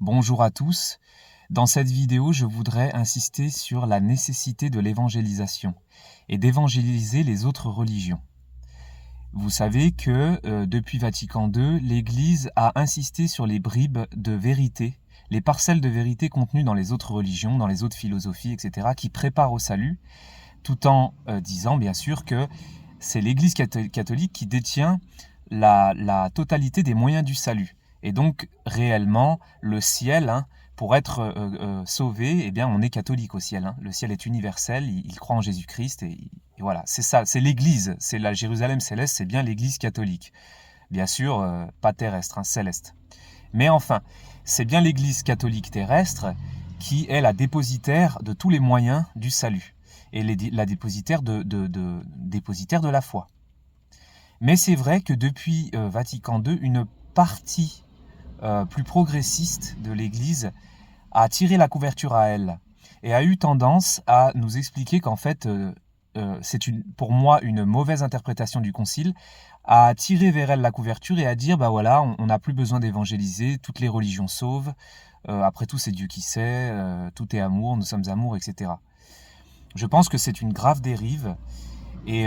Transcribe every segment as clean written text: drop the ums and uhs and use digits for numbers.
Bonjour à tous. Dans cette vidéo, je voudrais insister sur la nécessité de l'évangélisation et d'évangéliser les autres religions. Vous savez que depuis Vatican II, l'Église a insisté sur les bribes de vérité, les parcelles de vérité contenues dans les autres religions, dans les autres philosophies, etc., qui préparent au salut, tout en disant bien sûr que c'est l'Église catholique qui détient la totalité des moyens du salut. Et donc, réellement, le ciel, pour être sauvé, eh bien, on est catholique au ciel. Le ciel est universel, il croit en Jésus-Christ, et voilà, c'est ça, c'est l'Église, c'est la Jérusalem céleste, c'est bien l'Église catholique. Bien sûr, pas terrestre, céleste. Mais enfin, c'est bien l'Église catholique terrestre qui est la dépositaire de tous les moyens du salut, et la dépositaire dépositaire de la foi. Mais c'est vrai que depuis Vatican II, une partie plus progressiste de l'Église a tiré la couverture à elle et a eu tendance à nous expliquer qu'en fait, c'est pour moi une mauvaise interprétation du Concile, à tirer vers elle la couverture et à dire, bah voilà, on n'a plus besoin d'évangéliser, toutes les religions sauvent, après tout c'est Dieu qui sait, tout est amour, nous sommes amour, etc. Je pense que c'est une grave dérive. Et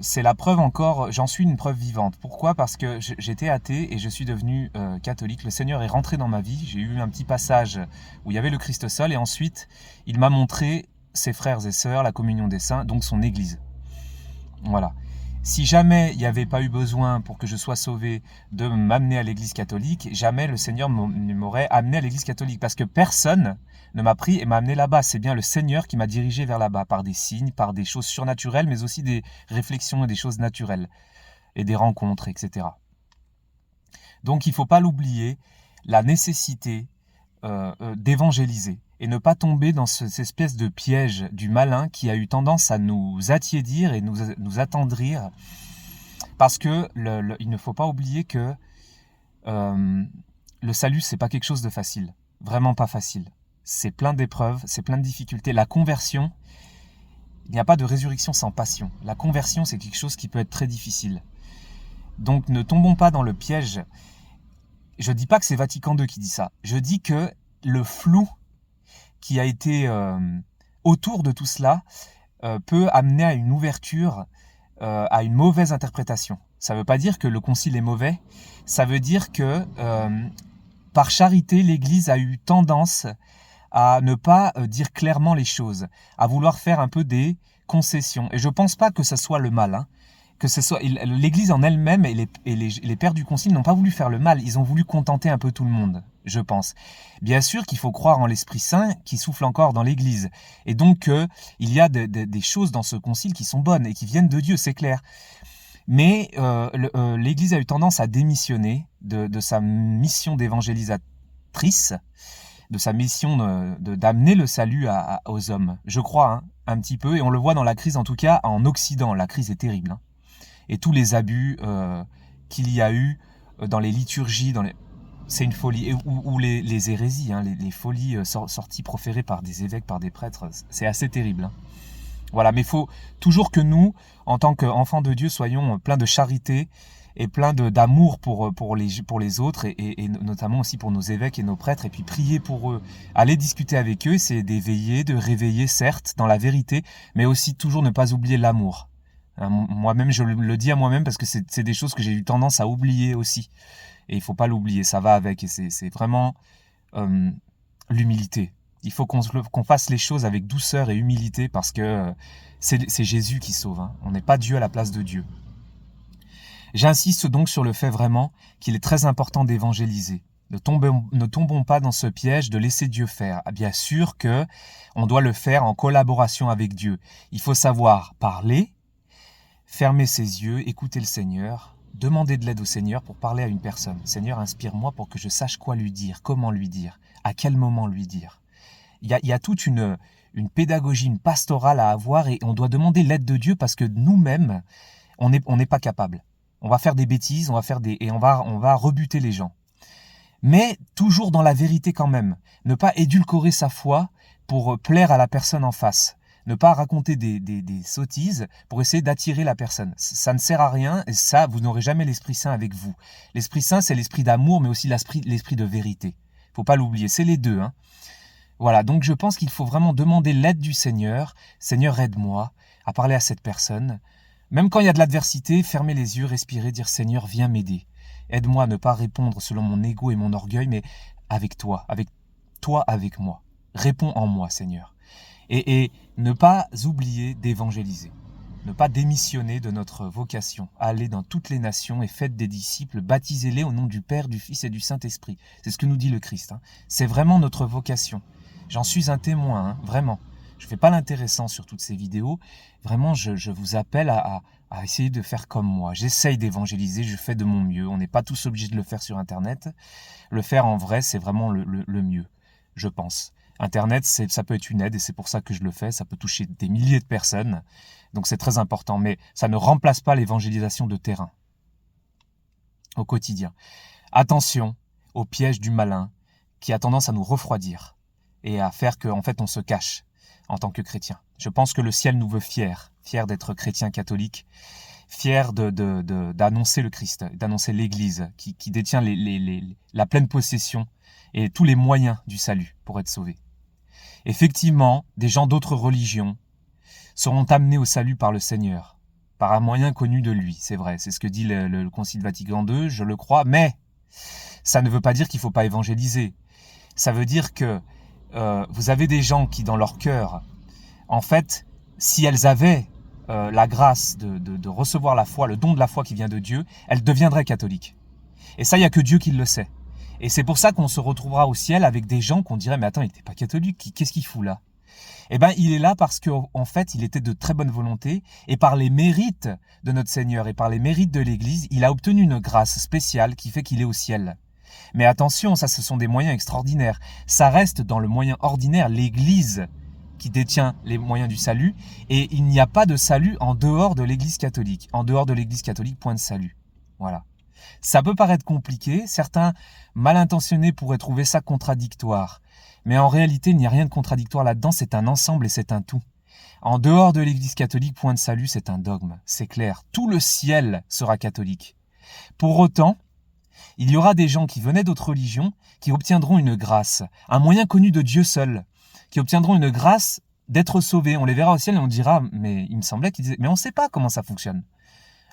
c'est la preuve encore, j'en suis une preuve vivante. Pourquoi ? Parce que j'étais athée et je suis devenu catholique. Le Seigneur est rentré dans ma vie. J'ai eu un petit passage où il y avait le Christosol et ensuite il m'a montré ses frères et sœurs, la communion des saints, donc son Église. Voilà. Si jamais il n'y avait pas eu besoin pour que je sois sauvé de m'amener à l'Église catholique, jamais le Seigneur ne m'aurait amené à l'Église catholique parce que personne ne m'a pris et m'a amené là-bas. C'est bien le Seigneur qui m'a dirigé vers là-bas par des signes, par des choses surnaturelles, mais aussi des réflexions et des choses naturelles et des rencontres, etc. Donc il ne faut pas l'oublier, la nécessité d'évangéliser et ne pas tomber dans cette espèce de piège du malin qui a eu tendance à nous attiédir et nous attendrir, parce que il ne faut pas oublier que le salut, c'est pas quelque chose de facile, vraiment pas facile. C'est plein d'épreuves, c'est plein de difficultés. La conversion, il n'y a pas de résurrection sans passion. La conversion, c'est quelque chose qui peut être très difficile. Donc ne tombons pas dans le piège. Je dis pas que c'est Vatican II qui dit ça. Je dis que le flou qui a été autour de tout cela peut amener à une ouverture, à une mauvaise interprétation. Ça ne veut pas dire que le concile est mauvais, ça veut dire que par charité, l'Église a eu tendance à ne pas dire clairement les choses, à vouloir faire un peu des concessions. Et je ne pense pas que ce soit le mal, que ce soit l'Église en elle-même et les pères du Concile n'ont pas voulu faire le mal, ils ont voulu contenter un peu tout le monde, je pense. Bien sûr qu'il faut croire en l'Esprit Saint qui souffle encore dans l'Église, et donc il y a des choses dans ce Concile qui sont bonnes et qui viennent de Dieu, c'est clair. Mais l'Église a eu tendance à démissionner de sa mission d'évangélisatrice, de sa mission d'amener le salut aux hommes, je crois, un petit peu, et on le voit dans la crise, en tout cas en Occident, la crise est terrible, et tous les abus qu'il y a eu dans les liturgies, c'est une folie, ou les hérésies, les folies sorties proférées par des évêques, par des prêtres, c'est assez terrible. Voilà, mais il faut toujours que nous, en tant qu'enfants de Dieu, soyons pleins de charité et pleins d'amour pour les autres, et notamment aussi pour nos évêques et nos prêtres, et puis prier pour eux, aller discuter avec eux, essayer d'éveiller, de réveiller, certes, dans la vérité, mais aussi toujours ne pas oublier l'amour. Moi-même, je le dis à moi-même parce que c'est des choses que j'ai eu tendance à oublier aussi. Et il ne faut pas l'oublier, ça va avec, et c'est vraiment l'humilité. Il faut qu'on fasse les choses avec douceur et humilité parce que c'est Jésus qui sauve. On n'est pas Dieu à la place de Dieu. J'insiste donc sur le fait vraiment qu'il est très important d'évangéliser. Ne tombons pas dans ce piège de laisser Dieu faire. Bien sûr que on doit le faire en collaboration avec Dieu. Il faut savoir parler, fermer ses yeux, écouter le Seigneur, demander de l'aide au Seigneur pour parler à une personne. Seigneur, inspire-moi pour que je sache quoi lui dire, comment lui dire, à quel moment lui dire. Il y a toute une pédagogie, une pastorale à avoir, et on doit demander l'aide de Dieu parce que nous-mêmes, on n'est pas capable. On va faire des bêtises, et on va rebuter les gens. Mais toujours dans la vérité quand même. Ne pas édulcorer sa foi pour plaire à la personne en face. Ne pas raconter des sottises pour essayer d'attirer la personne. Ça ne sert à rien, et ça, vous n'aurez jamais l'Esprit Saint avec vous. L'Esprit Saint, c'est l'esprit d'amour, mais aussi l'esprit de vérité. faut pas l'oublier, c'est les deux, hein. Voilà, donc je pense qu'il faut vraiment demander l'aide du Seigneur. Seigneur, aide-moi à parler à cette personne. Même quand il y a de l'adversité, fermer les yeux, respirer, dire Seigneur, viens m'aider. Aide-moi à ne pas répondre selon mon ego et mon orgueil, mais avec toi, avec moi. Réponds en moi, Seigneur. Et ne pas oublier d'évangéliser. Ne pas démissionner de notre vocation. Allez dans toutes les nations et faites des disciples, baptisez-les au nom du Père, du Fils et du Saint-Esprit. C'est ce que nous dit le Christ, hein. C'est vraiment notre vocation. J'en suis un témoin, hein, vraiment. Je ne fais pas l'intéressant sur toutes ces vidéos. Vraiment, je vous appelle à essayer de faire comme moi. J'essaye d'évangéliser, je fais de mon mieux. On n'est pas tous obligés de le faire sur Internet. Le faire en vrai, c'est vraiment le mieux, je pense. Internet, ça peut être une aide et c'est pour ça que je le fais. Ça peut toucher des milliers de personnes. Donc c'est très important. Mais ça ne remplace pas l'évangélisation de terrain au quotidien. Attention au piège du malin qui a tendance à nous refroidir et à faire qu'en fait on se cache en tant que chrétien. Je pense que le ciel nous veut fiers d'être chrétiens catholiques, fiers d'annoncer le Christ, d'annoncer l'Église qui détient la pleine possession et tous les moyens du salut pour être sauvés. Effectivement, des gens d'autres religions seront amenés au salut par le Seigneur, par un moyen connu de lui, c'est vrai, c'est ce que dit le Concile Vatican II, je le crois, mais ça ne veut pas dire qu'il ne faut pas évangéliser. Ça veut dire que vous avez des gens qui, dans leur cœur, en fait, si elles avaient la grâce de recevoir la foi, le don de la foi qui vient de Dieu, elles deviendraient catholiques. Et ça, il n'y a que Dieu qui le sait. Et c'est pour ça qu'on se retrouvera au ciel avec des gens qu'on dirait « Mais attends, il n'était pas catholique, qu'est-ce qu'il fout là ?» Eh bien, il est là parce qu'en fait, il était de très bonne volonté et par les mérites de notre Seigneur et par les mérites de l'Église, il a obtenu une grâce spéciale qui fait qu'il est au ciel. Mais attention, ça, ce sont des moyens extraordinaires. Ça reste dans le moyen ordinaire, l'Église qui détient les moyens du salut, et il n'y a pas de salut en dehors de l'Église catholique. En dehors de l'Église catholique, point de salut. Voilà. Ça peut paraître compliqué, certains mal intentionnés pourraient trouver ça contradictoire. Mais en réalité, il n'y a rien de contradictoire là-dedans, c'est un ensemble et c'est un tout. En dehors de l'Église catholique, point de salut, c'est un dogme, c'est clair. Tout le ciel sera catholique. Pour autant, il y aura des gens qui venaient d'autres religions qui obtiendront une grâce, un moyen connu de Dieu seul, qui obtiendront une grâce d'être sauvés. On les verra au ciel et on dira, mais il me semblait qu'ils disaient, mais on ne sait pas comment ça fonctionne.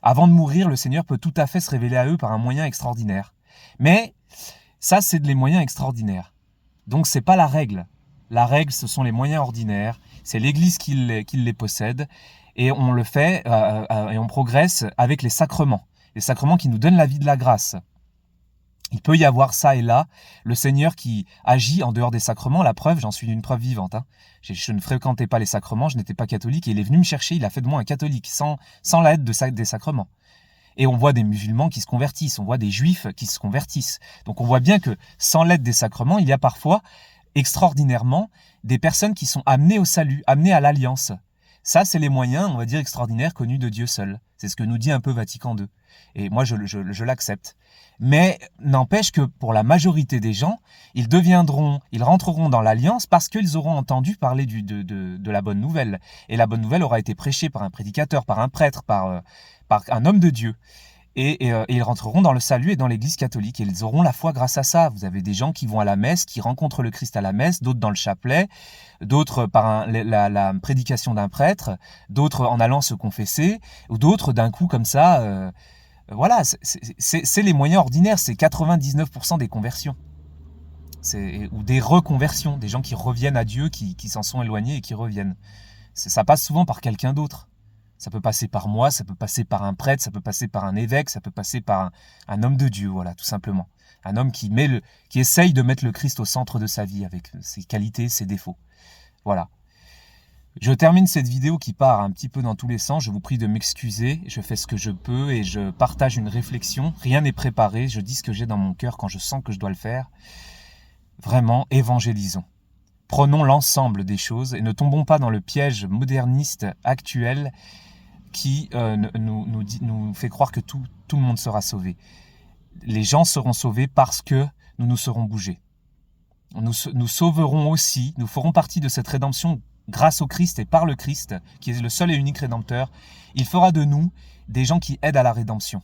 Avant de mourir, le Seigneur peut tout à fait se révéler à eux par un moyen extraordinaire. Mais ça, c'est les moyens extraordinaires. Donc, ce n'est pas la règle. La règle, ce sont les moyens ordinaires. C'est l'Église qui les possède. Et on le fait et on progresse avec les sacrements. Les sacrements qui nous donnent la vie de la grâce. Il peut y avoir ça et là, le Seigneur qui agit en dehors des sacrements. La preuve, j'en suis une preuve vivante. Hein. Je ne fréquentais pas les sacrements, je n'étais pas catholique et il est venu me chercher, il a fait de moi un catholique sans l'aide des sacrements. Et on voit des musulmans qui se convertissent, on voit des juifs qui se convertissent. Donc on voit bien que sans l'aide des sacrements, il y a parfois, extraordinairement, des personnes qui sont amenées au salut, amenées à l'alliance. Ça, c'est les moyens, on va dire, extraordinaires connus de Dieu seul. C'est ce que nous dit un peu Vatican II. Et moi, je l'accepte. Mais n'empêche que pour la majorité des gens, ils rentreront dans l'alliance parce qu'ils auront entendu parler de la bonne nouvelle. Et la bonne nouvelle aura été prêchée par un prédicateur, par un prêtre, par un homme de Dieu. Et ils rentreront dans le salut et dans l'Église catholique. Et ils auront la foi grâce à ça. Vous avez des gens qui vont à la messe, qui rencontrent le Christ à la messe, d'autres dans le chapelet, d'autres par la prédication d'un prêtre, d'autres en allant se confesser, ou d'autres d'un coup comme ça. Voilà, c'est les moyens ordinaires, c'est 99% des conversions. Ou des reconversions, des gens qui reviennent à Dieu, qui s'en sont éloignés et qui reviennent. Ça passe souvent par quelqu'un d'autre. Ça peut passer par moi, ça peut passer par un prêtre, ça peut passer par un évêque, ça peut passer par un homme de Dieu, voilà, tout simplement. Un homme qui essaye de mettre le Christ au centre de sa vie, avec ses qualités, ses défauts. Voilà. Je termine cette vidéo qui part un petit peu dans tous les sens. Je vous prie de m'excuser. Je fais ce que je peux et je partage une réflexion. Rien n'est préparé. Je dis ce que j'ai dans mon cœur quand je sens que je dois le faire. Vraiment, évangélisons. Prenons l'ensemble des choses et ne tombons pas dans le piège moderniste actuel qui nous fait croire que tout le monde sera sauvé. Les gens seront sauvés parce que nous serons bougés. Nous sauverons aussi, nous ferons partie de cette rédemption grâce au Christ et par le Christ, qui est le seul et unique Rédempteur. Il fera de nous des gens qui aident à la rédemption.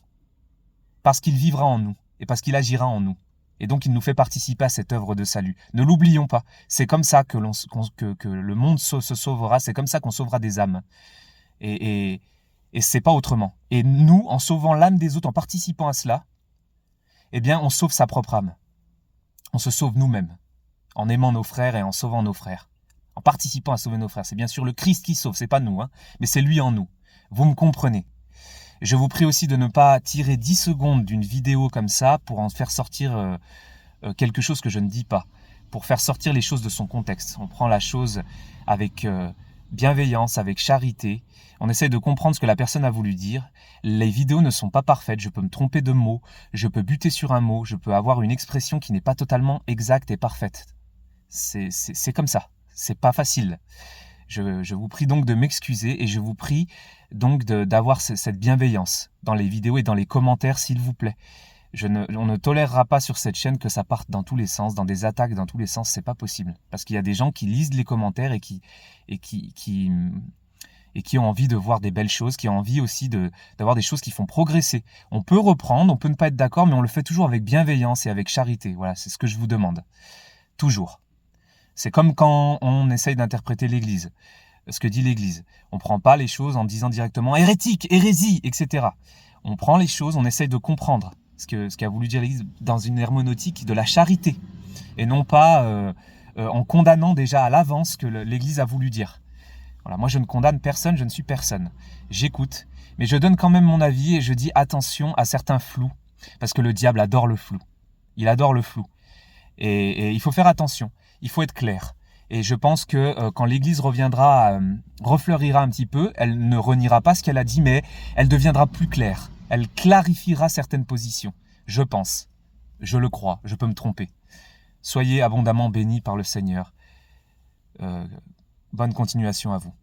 Parce qu'il vivra en nous et parce qu'il agira en nous. Et donc, il nous fait participer à cette œuvre de salut. Ne l'oublions pas. C'est comme ça que le monde se sauvera. C'est comme ça qu'on sauvera des âmes. Et c'est pas autrement. Et nous, en sauvant l'âme des autres, en participant à cela, eh bien, on sauve sa propre âme. On se sauve nous-mêmes, en aimant nos frères et en sauvant nos frères. En participant à sauver nos frères. C'est bien sûr le Christ qui sauve, c'est pas nous, mais c'est lui en nous. Vous me comprenez. Je vous prie aussi de ne pas tirer 10 secondes d'une vidéo comme ça pour en faire sortir quelque chose que je ne dis pas, pour faire sortir les choses de son contexte. On prend la chose avec bienveillance, avec charité. On essaye de comprendre ce que la personne a voulu dire. Les vidéos ne sont pas parfaites, je peux me tromper de mots, je peux buter sur un mot, je peux avoir une expression qui n'est pas totalement exacte et parfaite. C'est comme ça, c'est pas facile. Je vous prie donc de m'excuser et je vous prie donc d'avoir cette bienveillance dans les vidéos et dans les commentaires, s'il vous plaît. On ne tolérera pas sur cette chaîne que ça parte dans tous les sens, dans des attaques dans tous les sens, c'est pas possible. Parce qu'il y a des gens qui lisent les commentaires et qui ont envie de voir des belles choses, qui ont envie aussi d'avoir des choses qui font progresser. On peut reprendre, on peut ne pas être d'accord, mais on le fait toujours avec bienveillance et avec charité. Voilà, c'est ce que je vous demande. Toujours. C'est comme quand on essaye d'interpréter l'Église, ce que dit l'Église. On ne prend pas les choses en disant directement « hérétique, hérésie », etc. On prend les choses, on essaye de comprendre ce qu'a voulu dire l'Église dans une herméneutique de la charité, et non pas en condamnant déjà à l'avance ce que l'Église a voulu dire. Voilà, moi je ne condamne personne, je ne suis personne. J'écoute, mais je donne quand même mon avis et je dis attention à certains flous, parce que le diable adore le flou. Il adore le flou. Et il faut faire attention, il faut être clair. Et je pense que quand l'Église reviendra, refleurira un petit peu, elle ne reniera pas ce qu'elle a dit, mais elle deviendra plus claire. Elle clarifiera certaines positions. Je pense, je le crois, je peux me tromper. Soyez abondamment bénis par le Seigneur. Bonne continuation à vous.